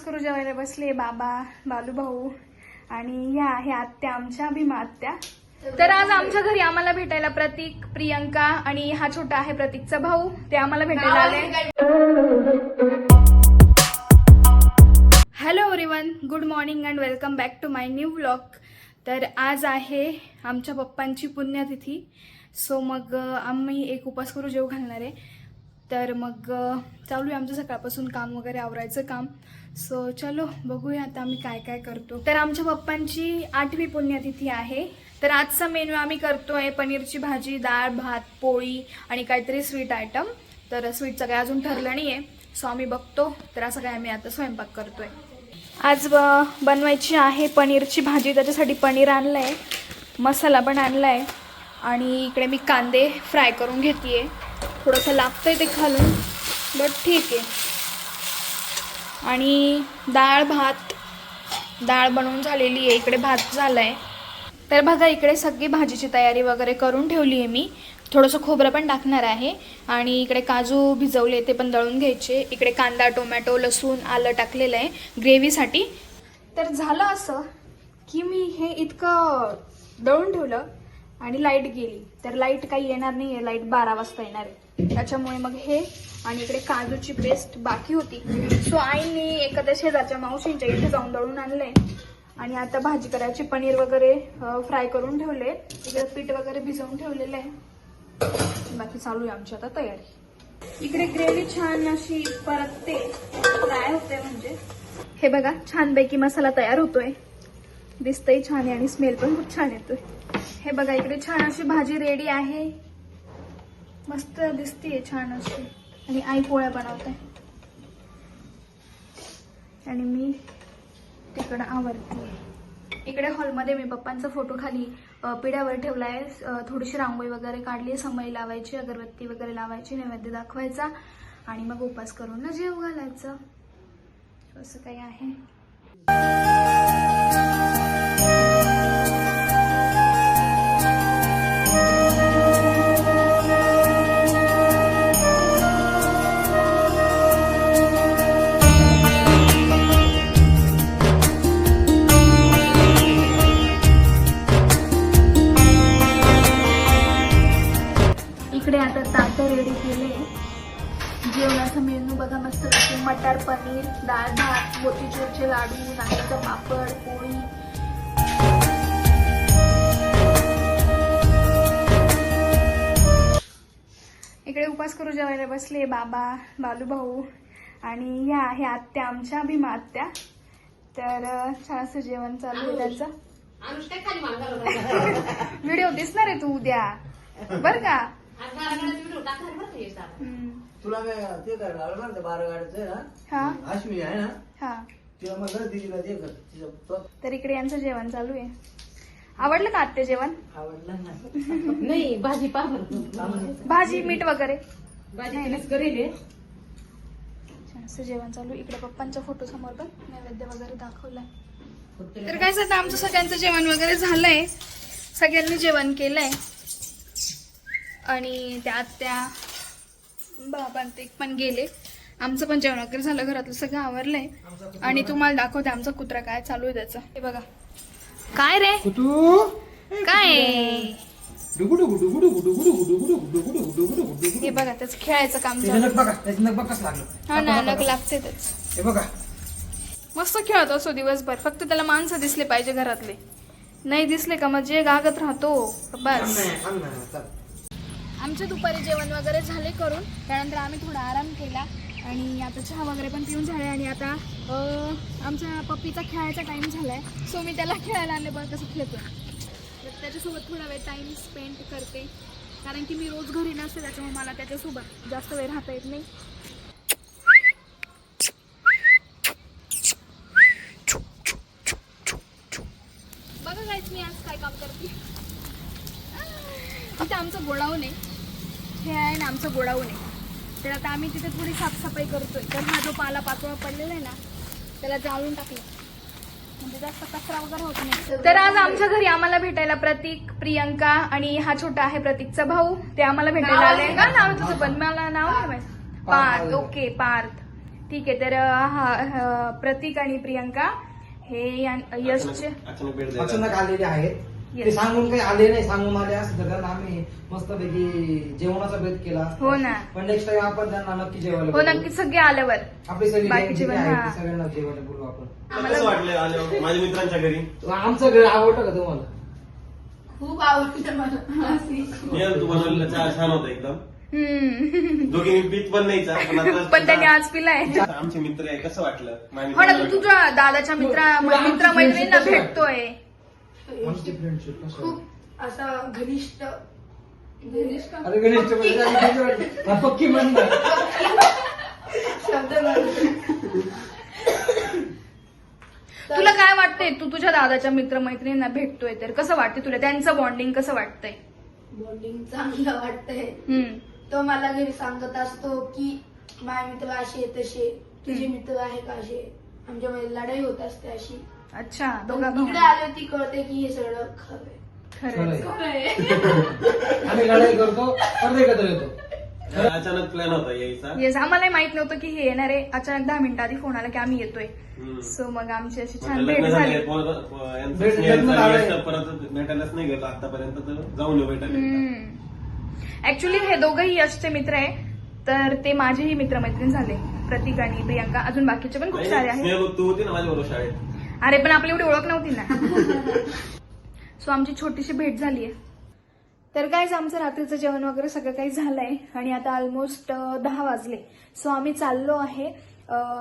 करू जेवायला बसले बाबा, बालू भाऊ आणि ह्या आहे आत्या आमच्या, भीमा आत्या. तर आज आमच्या घरी आम्हाला भेटायला प्रतीक, प्रियंका आणि हा छोटा आहे प्रतीकचा भाऊ, ते आम्हाला भेटायला आले. Hello everyone, good morning and welcome back to my new vlog. तर आज आहे आमच्या पप्पांची पुण्यतिथी. सो मग आम्ही एक उपास करू जेवू घालणार आहे. तर मग चालू आहे आमचं सकाळपासून काम वगैरे आवरायचं काम. सो चलो बघूया आता आम्ही काय काय करतो. तर आमच्या पप्पांची 8वी पुण्यतिथी आहे. तर आजचा मेन्यू आम्ही करतोय पनीरची भाजी, डाळ, भात, पोळी आणि काहीतरी स्वीट आयटम. तर स्वीटचं काय अजून ठरलं नाही आहे. सो आम्ही बघतो. तर असं काय आम्ही आता स्वयंपाक करतोय. आज बनवायची आहे पनीरची भाजी. त्याच्यासाठी पनीर आणलं आहे, मसाला पण आणला आहे आणि इकडे मी कांदे फ्राय करून घेते. थोडंसं लागतंय ते खालून, बट ठीक आहे. आणि डाळ बनवून झालेली आहे. इकडे भात झाला आहे. तर बघा इकडे सगळी भाजीची तयारी वगैरे करून ठेवली आहे मी. थोडंसं खोबरं पण टाकणार आहे आणि इकडे काजू भिजवले ते पण दळून घ्यायचे. इकडे कांदा, टोमॅटो, लसूण, आलं टाकलेलं आहे ग्रेव्हीसाठी. तर झालं असं की मी हे इतकं दळून ठेवलं आणि लाईट गेली. तर लाईट काही येणार नाही आहे, लाईट 12 वाजता येणार आहे. त्याच्यामुळे मग हे आणि इकडे काजूची पेस्ट बाकी होती. सो आईने एखाद्या शेजारच्या मावशींच्या इथे जाऊन दळून आणलंय आणि आता भाजी करायची. पनीर वगैरे फ्राय करून ठेवले. इकडे पीठ वगैरे भिजवून ठेवलेलं आहे. बाकी चालू आहे आमची आता तयारी. इकडे ग्रेव्ही छान अशी परतते, फ्राय होते. म्हणजे हे बघा छानपैकी मसाला तयार होतोय. दिसतंय छान आहे आणि स्मेल पण खूप छान येतोय. हे बघा इकडे छान अशी भाजी रेडी आहे. मस्त दिसतीये छान अशी. आणि आई पोळ्या बनवते आणि मी तिकडं आवरते. इकडे हॉलमध्ये मी पप्पांचा फोटो खाली पिढ्यावर ठेवलाय. थोडीशी रांगोळी वगैरे काढली, समई लावायची, अगरबत्ती वगैरे लावायची, नैवेद्य दाखवायचा आणि मग उपास करून ना जेवू घालायचं. असं काही आहे. इकडे आता ताटं रेडी केले. जेवणाचा मेनू बघा मस्त पैकी मटार पनीर, डाळ भात, मोतीचूरचे लाडू, नारळाचा पापड, पोळी. इकडे उपास करू जेवायला बसले बाबा, बालू भाऊ आणि ह्या आहे आत्या आमच्या, भीमा आत्या. तर छान असं जेवण चालू आहे त्यांचं. व्हिडिओ दिसणार आहे तू उद्या बर का. तुला ते करायला ना ते 12 गाड्याचं अश्विनी आहे ना. हा तिला मग दिदीला ते कर. तर इकडे यांचं जेवण चालू आहे. आवडलं का आत्ते जेवण? आवडलं नाही. भाजी भाजी मीठ वगैरे करेल. छान असं जेवण चालू. इकडे पप्पांच्या फोटो समोर पण नैवेद्य वगैरे दाखवलाय. तर काय आता आमचं सगळ्यांचं जेवण वगैरे झालंय. सगळ्यांनी जेवण केलंय आणि त्या आत्या बाबा ते पण गेले. आमचं पण जेवण वगैरे झालं, घरातलं सगळं आवरलंय. आणि तुम्हाला दाखवते आमचा कुत्रा काय चालू आहे त्याचं. हे बघा. काय रे काय हे बघा त्याच खेळायचं काम चालू. हा ना, नग लागते त्याच. हे बघा मस्त खेळत असो दिवसभर. फक्त त्याला माणसं दिसले पाहिजे घरातले. नाही दिसले का मग जे गागत राहतो बस. आमचे दुपारी जेवण वगैरे झाले करून. त्यानंतर आम्ही थोडा आराम केला आणि आता चहा वगैरे पण पिऊन झाले. आणि आता आमच्या पप्पीचा खेळायचा टाइम झालाय. सो मी त्याला खेळायला आणले. बघ कसं खेळतो. तर त्याच्यासोबत थोडा वेळ टाइम स्पेंड करते. कारण की मी रोज घरी नसते, त्याच्यामुळे मला त्याच्यासोबत जास्त वेळ राहता येत नाही. बघा गाईस मी आज काय काम करते. इथे आमचं गोडाऊन आहे. हे आहे ना आमचं गोडाऊन आहे. तर आता आम्ही तिथे थोडी साफसफाई करतोय. तर हा जो पाला पाचोळा पडलेला आहे ना त्याला जाळून टाकलं म्हणजे जास्त कचरा वगैरे होत नाही. तर आज आमच्या घरी आम्हाला भेटायला प्रतीक, प्रियंका आणि हा छोटा आहे प्रतीकचा भाऊ, ते आम्हाला भेटायला आले. काय नाव तुझं पण? मला नाव नाही माहिती. पार्थ. ओके पार्थ. ठीक आहे, तर प्रतीक आणि प्रियंका हे यशचे अचानक भेट द्यायला. अचानक आलेले आहेत. Yes. ते सांगून काही आले नाही, सांगून आले असं तर आम्ही मस्तपैकी जेवणाचा बेत केला. हो ना. पण नेक्स्ट टाइम आपण त्यांना नक्की जेवायला हो बोलवू. नक्की, सगळे आल्यावर आपली सगळी बाकीचे gang जी पण, आहे हा. ती सगळ्यांना जेवायला बोलू आपण. कसं वाटलं आल्यावर माझ्या मित्रांच्या घरी? आमचं घर आवडतं का तुम्हाला? खूप आवडतं मला. तू बनवलेला चहा छान होता एकदम. हम्म. दोघी पीत पण नाहीचा पण आता पण त्यांनी आज पिलाय. आमचे मित्र आहे, कसं वाटलं माझ्या हो ना, तू मित्रांना? तुझ्या दादाच्या मित्र मैत्रिणींना भेटतोय. आमची फ्रेंडशिप कसं? खूप असा घनिष्ठ अरे गणेश पक्की म्हणणार. शब्द मला. तुला काय वाटतंय, तू तुझ्या दादाच्या मित्र मैत्रिणींना भेटतोय तर कसं वाटतंय तुला, त्यांचं बॉन्डिंग कसं वाटतंय? बॉन्डिंग चांगलं वाटतंय. हम्म. तो मला घरी सांगत असतो की माझे मित्र असे तसे, तुझे मित्र आहे का असे. आमच्यामध्ये लढाई होत असते अशी. अच्छा, दोघा इकडे आले ती कळते की हे सगळं खरं आहे. खरं. आम्ही लढाई करतो परत एकत्र येतो. अचानक प्लॅन होता यायचा. येस, आम्हालाही माहित नव्हतं की हे येणार आहे. अचानक 10 मिनिटं आधी फोन आला की आम्ही येतोय. हम्म. सो मग आमची अशी म्हटलं छान भेट लग्न झाली. झालंय, यांचं भेट- स्नेहल लग्न झालं, झालंय. यश परत भेटायलाच नाही गेलो आतापर्यंत, तर जाऊन येऊ भेटायला. ऍक्च्युली हे दोघंही यशचे मित्र आहे, तर ते माझेही मित्रमैत्रीण झाले, प्रतीक आणि प्रियंका. अजून बाकीचे पण खूप सारे आहेत. स्नेहल, तू होती ना माझ्या बरोबर शाळेत. अरे पण आपली एवढी ओळख नव्हती ना. सो आमची छोटीशी भेट झाली आहे. तर काहीच आमचं रात्रीचं जेवण वगैरे सगळं काही झालंय आणि आता ऑलमोस्ट 10 वाजले. सो आम्ही चाललो आहे,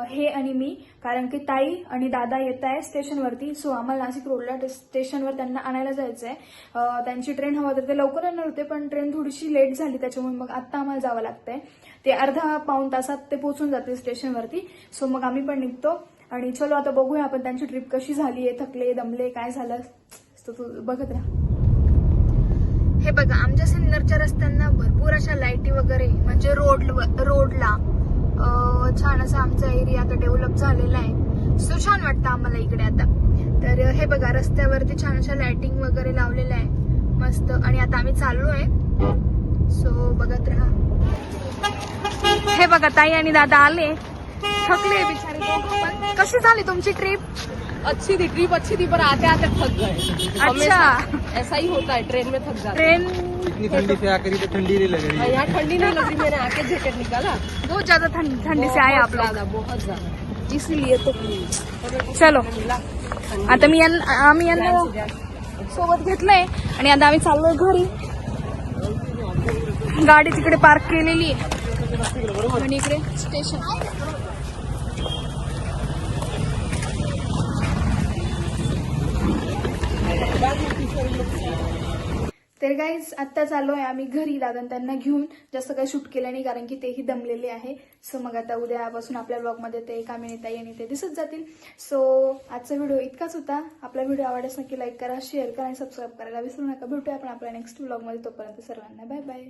हे आणि मी, कारण की ताई आणि दादा येत आहे स्टेशनवरती. सो आम्हाला नाशिक रोडला स्टेशनवर त्यांना आणायला जायचंय. त्यांची ट्रेन हवं तर ते लवकर येणार होते, पण ट्रेन थोडीशी लेट झाली, त्याच्यामुळे मग आता आम्हाला जावं लागतंय. ते अर्धा पाऊण तासात ते पोहोचून जाते स्टेशनवरती. सो मग आम्ही पण निघतो आणि चलो आता बघूया आपण त्यांची ट्रिप कशी झाली आहे, थकले दमले काय झालं, तर तू बघत राहा. हे बघा, आमच्या सिन्नरच्या रस्त्यांना भरपूर अशा लाईटी वगैरे, म्हणजे रोडला छान असा आमचा एरिया आता डेव्हलप झालेला आहे. सो छान वाटतं आम्हाला इकडे आता. तर हे बघा, रस्त्यावरती छान अशा लाइटिंग वगैरे लावलेल्या आहे मस्त. आणि आता आम्ही चाललोय, सो बघत राहा. हे बघा, ताई आणि दादा आले, थकले बिचारे दोघं पण. कशी झाली तुमची ट्रिप? अच्छी थी ट्रिप, अच्छी थी, पर आते आते थक गए. अच्छा, ऐसा ही होता है, ट्रेन में थक जाते ट्रेन इतनी ठंडी से आकर तो ठंडी नहीं लग रही हैं. यहाँ ठंडी नहीं लग रही, मैंने आके जैकेट निकाला. बहुत ज्यादा ठंडी से आए आप लोग, ज्यादा, बहुत ज्यादा. इसलिए तो चलो आता आम्ही यांना सोबत घेतलंय आणि आता आम्ही चाललोय घरी. गाडी तिकडे पार्क केलेली आहे आणि इकडे स्टेशन. तर गाईज आत्ता चाललोय आम्ही घरी, दादा त्यांना घेऊन. जास्त काही शूट केलं नाही कारण की तेही दमलेले आहे. सो मग आता उद्यापासून आपल्या ब्लॉगमध्ये ते कामिनीताई आणि ते दिसत जातील. सो आजचा व्हिडिओ इतकाच होता. आपला व्हिडिओ आवडल्यास नक्की लाईक करा, शेअर करा आणि सबस्क्राईब करायला विसरू नका. भेटूया आपण आपल्या नेक्स्ट ब्लॉगमध्ये. तोपर्यंत सर्वांना बाय बाय.